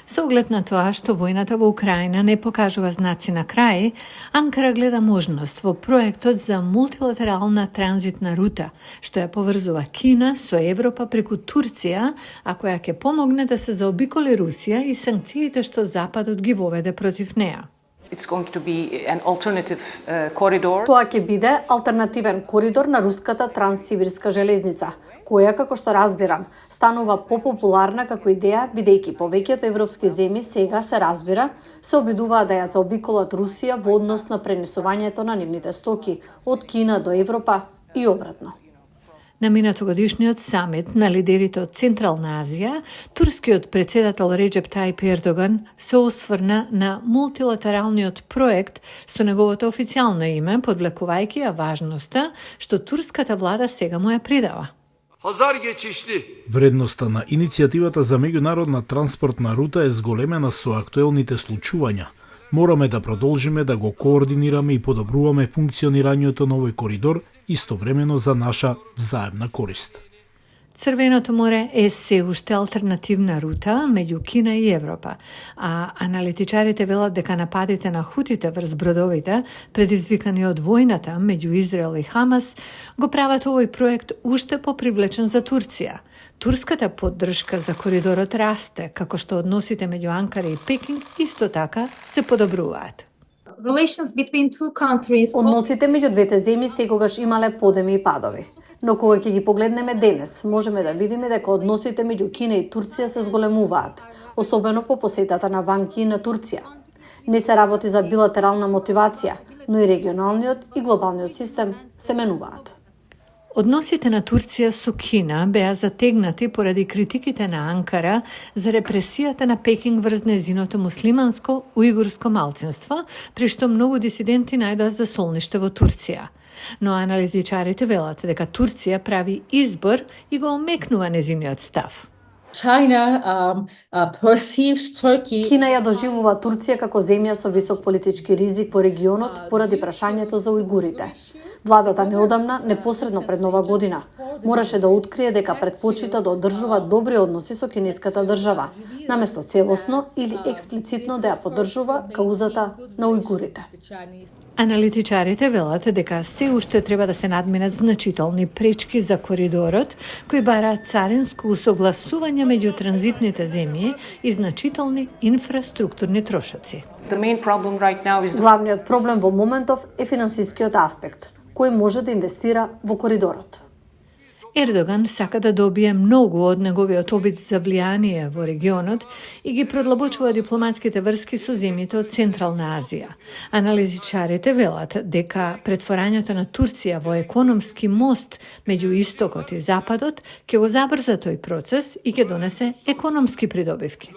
Со оглед на тоа што војната во Украина не покажува знаци на крај, Анкара гледа можност во проектот за мултилатерална транзитна рута, што ја поврзува Кина со Европа преку Турција, а која ќе помогне да се заобиколи Русија и санкциите што Западот ги воведе против неа. It's going to be an alternative corridor. Тоа ќе биде алтернативен коридор на руската транссибирска железница, која, како што разбирам, станува попопуларна како идеја, бидејќи повеќето европски земји сега се разбира, се обидуваат да ја заобиколат Русија во однос на пренесувањето на нивните стоки од Кина до Европа и обратно. На минатогодишниот самит на лидерите од Централна Азија, турскиот председател Реджеп Тајип Ердоган се осврна на мултилатералниот проект со неговото официјално име, подвлекувајќи ја важноста што турската влада сега му ја придава. Вредноста на иницијативата за меѓународна транспортна рута е зголемена со актуелните случувања. Мораме да продолжиме да го координираме и подобруваме функционирањето на овој коридор истовремено за наша взаемна корист. Црвеното море е се уште алтернативна рута меѓу Кина и Европа, а аналитичарите велат дека нападите на хутите врз бродовите, предизвикани од војната меѓу Израел и Хамас, го прават овој проект уште попривлечен за Турција. Турската поддршка за коридорот расте, како што односите меѓу Анкара и Пекинг исто така се подобруваат. Односите меѓу двете земји секогаш имале подеми и падови. Но кога ќе ги погледнеме денес, можеме да видиме дека односите меѓу Кина и Турција се зголемуваат, особено по посетата на Ван Ки на Турција. Не се работи за билатерална мотивација, но и регионалниот и глобалниот систем се менуваат. Односите на Турција со Кина беа затегнати поради критиките на Анкара за репресијата на Пекинг врз незиното муслиманско уйгурско малцинство, при што многу дисиденти најдоа за солниште во Турција. Но аналитичарите велат дека Турција прави избор и го омекнува незиниот став. Кина ја доживува Турција како земја со висок политички ризик во регионот поради прашањето за уйгурите. Владата неодамна, непосредно пред Нова година, мораше да открие дека предпочита да одржува добри односи со кинеската држава, наместо целосно или експлицитно да ја поддржува каузата на уйгурите. Аналитичарите велат дека се уште треба да се надминат значителни пречки за коридорот, кои бараат царинско усогласување меѓу транзитните земји и значителни инфраструктурни трошоци. Главниот проблем во моментов е финансискиот аспект, кој може да инвестира во коридорот. Ердоган сака да добие многу од неговиот обид за влијание во регионот и ги продлабочува дипломатските врски со земјите од Централна Азија. Аналитичарите велат дека претворањето на Турција во економски мост меѓу Истокот и Западот ќе го забрза тој процес и ќе донесе економски придобивки.